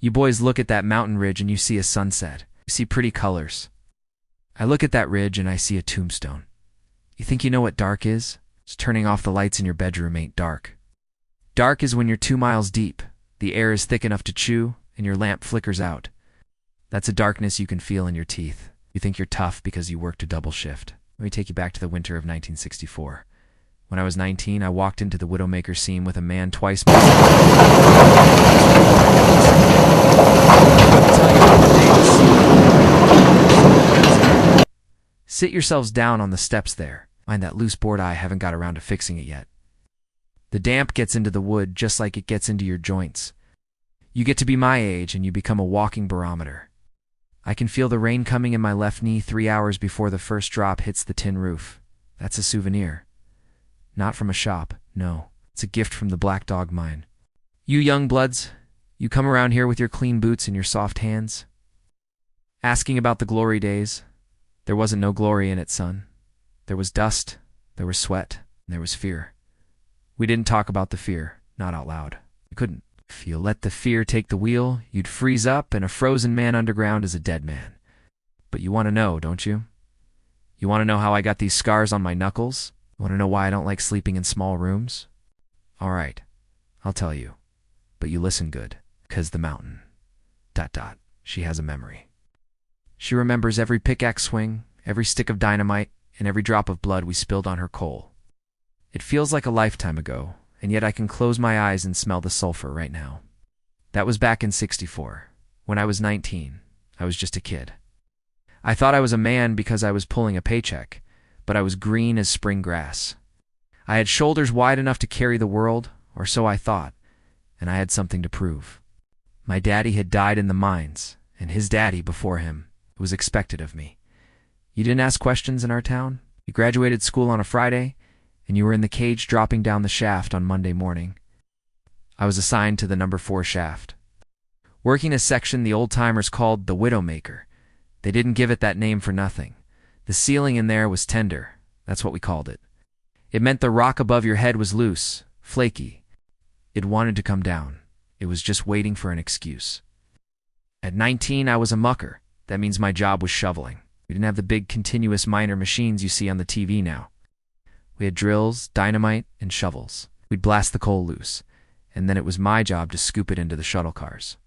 You boys look at that mountain ridge and you see a sunset. You see pretty colors. I look at that ridge and I see a tombstone. You think you know what dark is? It's turning off the lights in your bedroom ain't dark. Dark is when you're 2 miles deep, the air is thick enough to chew, and your lamp flickers out. That's a darkness you can feel in your teeth. You think you're tough because you worked a double shift. Let me take you back to the winter of 1964. When I was 19, I walked into the Widowmaker scene with a man twice my size. Sit yourselves down on the steps there. Mind that loose board, I haven't got around to fixing it yet. The damp gets into the wood just like it gets into your joints. You get to be my age and you become a walking barometer. I can feel the rain coming in my left knee 3 hours before the first drop hits the tin roof. That's a souvenir. Not from a shop, no. It's a gift from the Black Dog Mine. You young bloods, you come around here with your clean boots and your soft hands, asking about the glory days. There wasn't no glory in it, son. There was dust, there was sweat, and there was fear. We didn't talk about the fear, not out loud. We couldn't. If you let the fear take the wheel, you'd freeze up, and a frozen man underground is a dead man. But you want to know, don't you? You want to know how I got these scars on my knuckles? You want to know why I don't like sleeping in small rooms? All right, I'll tell you. But you listen good, 'cause the mountain. ... She has a memory. She remembers every pickaxe swing, every stick of dynamite, and every drop of blood we spilled on her coal. It feels like a lifetime ago, and yet I can close my eyes and smell the sulfur right now. That was back in '64. When I was 19, I was just a kid. I thought I was a man because I was pulling a paycheck, but I was green as spring grass. I had shoulders wide enough to carry the world, or so I thought, and I had something to prove. My daddy had died in the mines, and his daddy before him. It was expected of me. You didn't ask questions in our town. You graduated school on a Friday, and you were in the cage dropping down the shaft on Monday morning. I was assigned to the number 4 shaft. Working a section the old-timers called the Widowmaker. They didn't give it that name for nothing. The ceiling in there was tender. That's what we called it. It meant the rock above your head was loose, flaky. It wanted to come down. It was just waiting for an excuse. At 19, I was a mucker. That means my job was shoveling. We didn't have the big continuous miner machines you see on the TV now. We had drills, dynamite, and shovels. We'd blast the coal loose, and then it was my job to scoop it into the shuttle cars.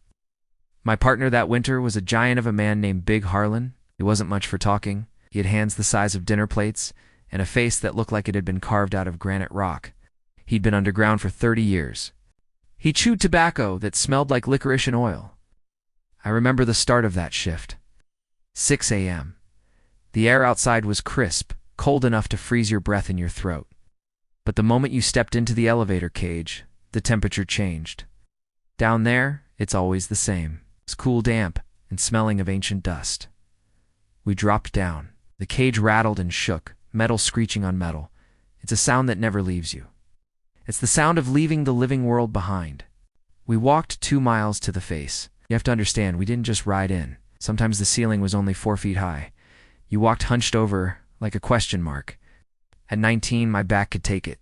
My partner that winter was a giant of a man named Big Harlan. He wasn't much for talking. He had hands the size of dinner plates and a face that looked like it had been carved out of granite rock. He'd been underground for 30 years. He chewed tobacco that smelled like licorice and oil. I remember the start of that shift. 6 a.m. The air outside was crisp, cold enough to freeze your breath in your throat. But the moment you stepped into the elevator cage, the temperature changed. Down there, it's always the same. It's cool, damp, and smelling of ancient dust. We dropped down. The cage rattled and shook, metal screeching on metal. It's a sound that never leaves you. It's the sound of leaving the living world behind. We walked 2 miles to the face. You have to understand, we didn't just ride in. Sometimes the ceiling was only 4 feet high. You walked hunched over like a question mark. At 19, my back could take it.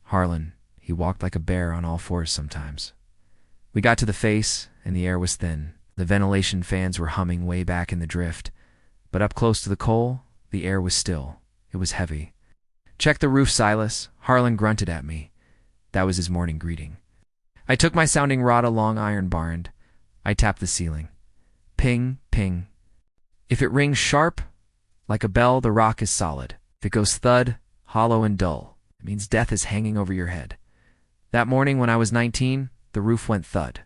Harlan, he walked like a bear on all fours sometimes. We got to the face, and the air was thin. The ventilation fans were humming way back in the drift. But up close to the coal, the air was still. It was heavy. "Check the roof, Silas," Harlan grunted at me. That was his morning greeting. I took my sounding rod along iron barred. I tapped the ceiling. Ping, ping. If it rings sharp, like a bell, the rock is solid. If it goes thud, hollow and dull, it means death is hanging over your head. That morning when I was 19, the roof went thud.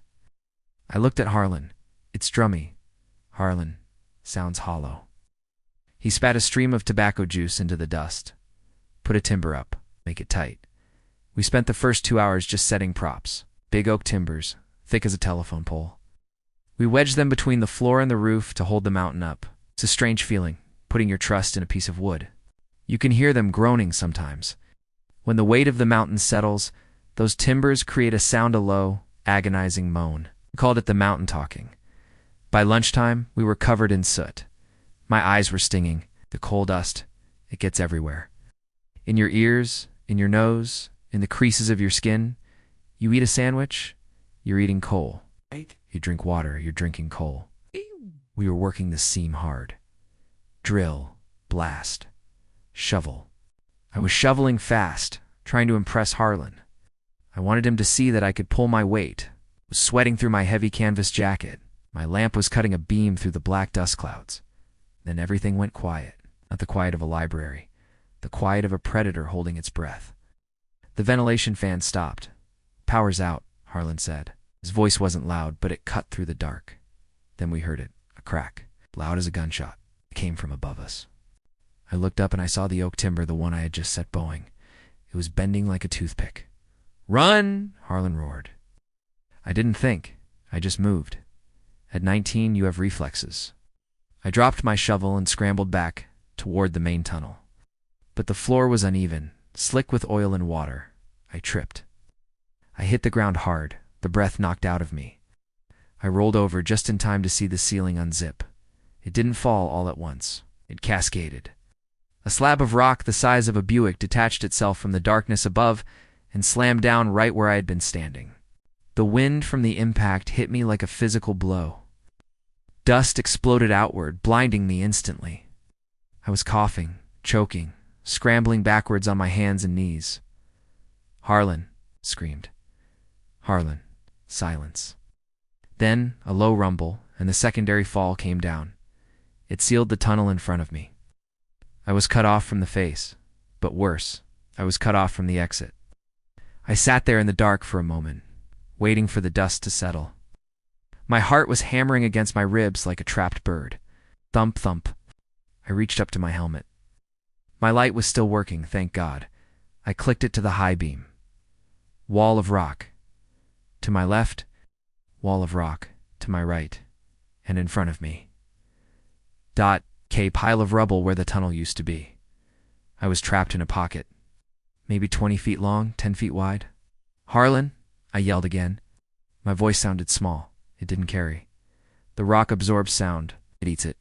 I looked at Harlan. It's drummy. Harlan sounds hollow. He spat a stream of tobacco juice into the dust. Put a timber up. Make it tight. We spent the first 2 hours just setting props. Big oak timbers, thick as a telephone pole. We wedged them between the floor and the roof to hold the mountain up. It's a strange feeling, putting your trust in a piece of wood. You can hear them groaning sometimes. When the weight of the mountain settles, those timbers create a sound, a low, agonizing moan. We called it the mountain talking. By lunchtime, we were covered in soot. My eyes were stinging. The coal dust, it gets everywhere. In your ears, in your nose, in the creases of your skin. You eat a sandwich, you're eating coal. You drink water, you're drinking coal. We were working the seam hard. Drill, blast, shovel. I was shoveling fast, trying to impress Harlan. I wanted him to see that I could pull my weight. I was sweating through my heavy canvas jacket. My lamp was cutting a beam through the black dust clouds. Then everything went quiet. Not the quiet of a library. The quiet of a predator holding its breath. The ventilation fan stopped. "Power's out," Harlan said. His voice wasn't loud, but it cut through the dark. Then we heard it, a crack, loud as a gunshot. It came from above us. I looked up and I saw the oak timber, the one I had just set bowing. It was bending like a toothpick. "Run!" Harlan roared. I didn't think. I just moved. At 19, you have reflexes. I dropped my shovel and scrambled back toward the main tunnel. But the floor was uneven, slick with oil and water. I tripped. I hit the ground hard, the breath knocked out of me. I rolled over just in time to see the ceiling unzip. It didn't fall all at once. It cascaded. A slab of rock the size of a Buick detached itself from the darkness above and slammed down right where I had been standing. The wind from the impact hit me like a physical blow. Dust exploded outward, blinding me instantly. I was coughing, choking, scrambling backwards on my hands and knees. "Harlan," screamed. "Harlan." Silence. Then a low rumble, and the secondary fall came down. It sealed the tunnel in front of me. I was cut off from the face, but worse, I was cut off from the exit. I sat there in the dark for a moment, waiting for the dust to settle. My heart was hammering against my ribs like a trapped bird. Thump, thump. I reached up to my helmet. My light was still working, thank God. I clicked it to the high beam. Wall of rock. To my left, wall of rock. To my right, and in front of me. Pile of rubble where the tunnel used to be. I was trapped in a pocket. Maybe 20 feet long, 10 feet wide. "Harlan," I yelled again. My voice sounded small. It didn't carry. The rock absorbs sound. It eats it.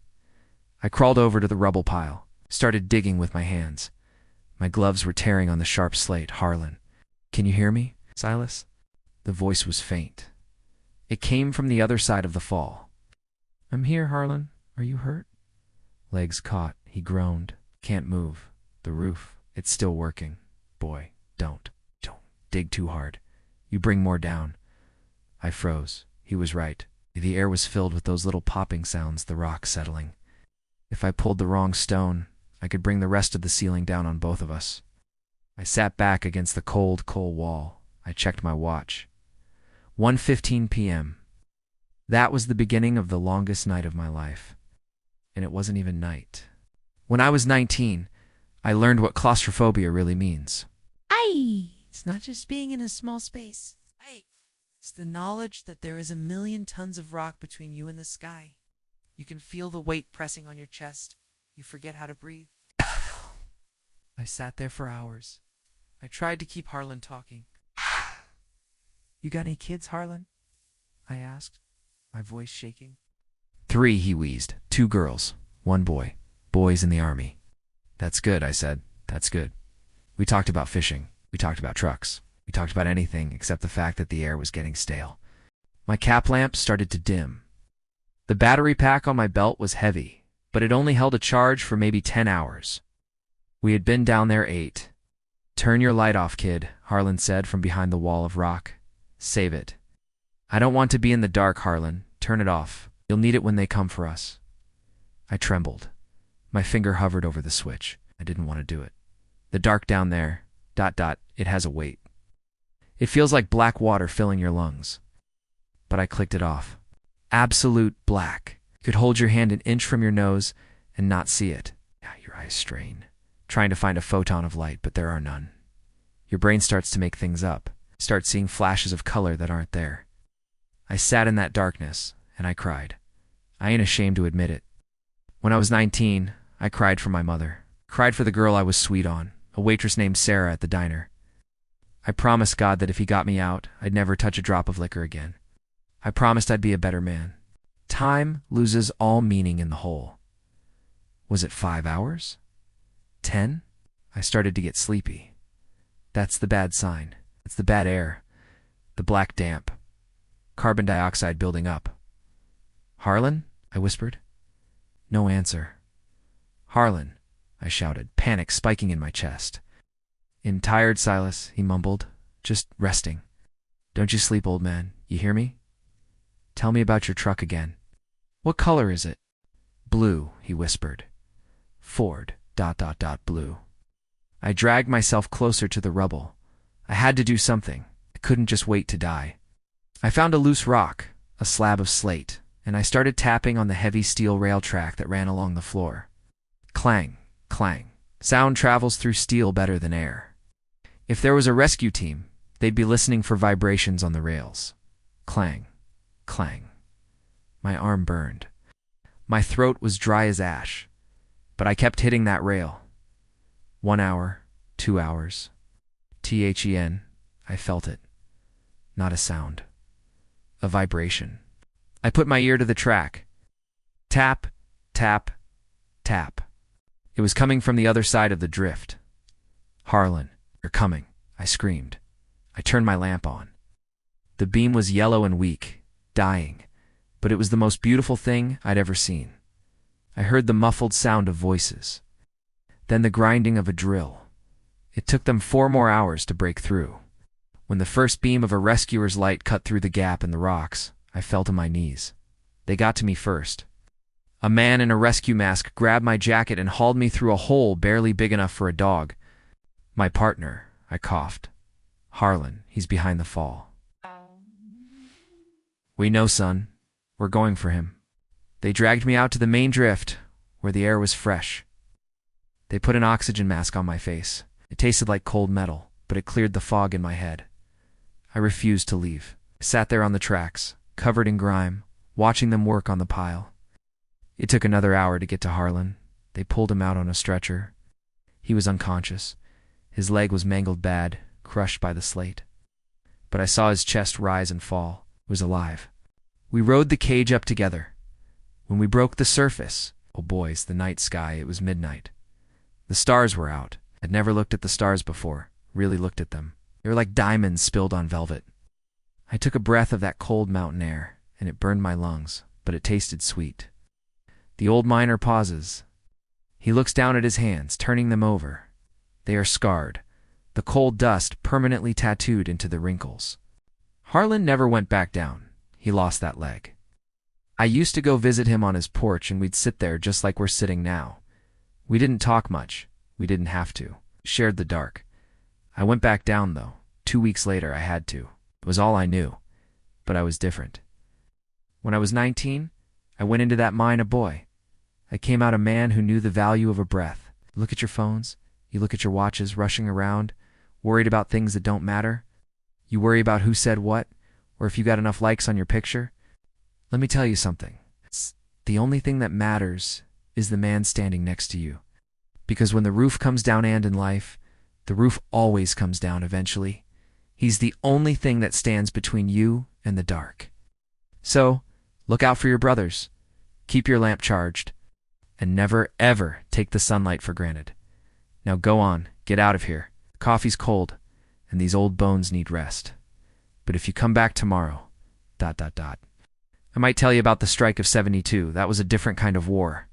I crawled over to the rubble pile, started digging with my hands. My gloves were tearing on the sharp slate. "Harlan, can you hear me, Silas?" The voice was faint. It came from the other side of the fall. "I'm here, Harlan. Are you hurt?" Legs caught. He groaned. "Can't move. The roof. It's still working. Boy, don't dig too hard. You bring more down." I froze. He was right. The air was filled with those little popping sounds, the rock settling. If I pulled the wrong stone, I could bring the rest of the ceiling down on both of us. I sat back against the cold, coal wall. I checked my watch. 1:15 p.m. That was the beginning of the longest night of my life. And it wasn't even night. When I was 19, I learned what claustrophobia really means. It's not just being in a small space. It's the knowledge that there is 1,000,000 tons of rock between you and the sky. You can feel the weight pressing on your chest. You forget how to breathe. I sat there for hours. I tried to keep Harlan talking. "You got any kids, Harlan?" I asked, my voice shaking. 3, he wheezed. 2 girls, 1 boy. Boys in the army. "That's good," I said. "That's good." We talked about fishing. We talked about trucks. We talked about anything except the fact that the air was getting stale. My cap lamp started to dim. The battery pack on my belt was heavy, but it only held a charge for maybe 10 hours. We had been down there 8. "Turn your light off, kid," Harlan said from behind the wall of rock. "Save it." "I don't want to be in the dark, Harlan. Turn it off. You'll need it when they come for us." I trembled. My finger hovered over the switch. I didn't want to do it. The dark down there, ... it has a weight. It feels like black water filling your lungs. But I clicked it off. Absolute black. You could hold your hand an inch from your nose and not see it. Your eyes strain, trying to find a photon of light, but there are none. Your brain starts to make things up, start seeing flashes of color that aren't there. I sat in that darkness, and I cried. I ain't ashamed to admit it. When I was 19, I cried for my mother. Cried for the girl I was sweet on, a waitress named Sarah at the diner. I promised God that if he got me out, I'd never touch a drop of liquor again. I promised I'd be a better man. Time loses all meaning in the whole. Was it 5 hours? 10? I started to get sleepy. That's the bad sign. It's the bad air. The black damp. carbon dioxide building up. "Harlan?" I whispered. No answer. "Harlan," I shouted, panic spiking in my chest. "I'm tired, Silas," he mumbled. "Just resting." "Don't you sleep, old man. You hear me? Tell me about your truck again." "What color is it?" "Blue," he whispered. "Ford, ... blue." I dragged myself closer to the rubble. I had to do something. I couldn't just wait to die. I found a loose rock, a slab of slate, and I started tapping on the heavy steel rail track that ran along the floor. Clang, clang. Sound travels through steel better than air. If there was a rescue team, they'd be listening for vibrations on the rails. Clang, clang. My arm burned. My throat was dry as ash, but I kept hitting that rail. 1 hour, 2 hours. I felt it. Not a sound. A vibration. I put my ear to the track. Tap, tap, tap. It was coming from the other side of the drift. "Harlan, you're coming," I screamed. I turned my lamp on. The beam was yellow and weak, dying, but it was the most beautiful thing I'd ever seen. I heard the muffled sound of voices, then the grinding of a drill. It took them 4 more hours to break through. When the first beam of a rescuer's light cut through the gap in the rocks, I fell to my knees. They got to me first. A man in a rescue mask grabbed my jacket and hauled me through a hole barely big enough for a dog. "My partner," I coughed. "Harlan, he's behind the fall." "We know, son. We're going for him." They dragged me out to the main drift, where the air was fresh. They put an oxygen mask on my face. It tasted like cold metal, but it cleared the fog in my head. I refused to leave. I sat there on the tracks, covered in grime, watching them work on the pile. It took another hour to get to Harlan. They pulled him out on a stretcher. He was unconscious. His leg was mangled bad, crushed by the slate. But I saw his chest rise and fall. He was alive. We rode the cage up together. When we broke the surface, oh boys, the night sky, it was midnight. The stars were out. I'd never looked at the stars before, really looked at them. They were like diamonds spilled on velvet. I took a breath of that cold mountain air, and it burned my lungs, but it tasted sweet. The old miner pauses. He looks down at his hands, turning them over. They are scarred, the cold dust permanently tattooed into the wrinkles. Harlan never went back down. He lost that leg. I used to go visit him on his porch, and we'd sit there just like we're sitting now. We didn't talk much. We didn't have to. Shared the dark. I went back down, though. 2 weeks later, I had to. It was all I knew. But I was different. When I was 19, I went into that mine a boy. I came out a man who knew the value of a breath. You look at your phones. You look at your watches rushing around, worried about things that don't matter. You worry about who said what, or if you got enough likes on your picture. Let me tell you something. The only thing that matters is the man standing next to you. Because when the roof comes down, and in life, the roof always comes down eventually. He's the only thing that stands between you and the dark. So, look out for your brothers. Keep your lamp charged. And never, ever take the sunlight for granted. Now go on, get out of here. The coffee's cold, and these old bones need rest. But if you come back tomorrow, ... I might tell you about the strike of '72. That was a different kind of war.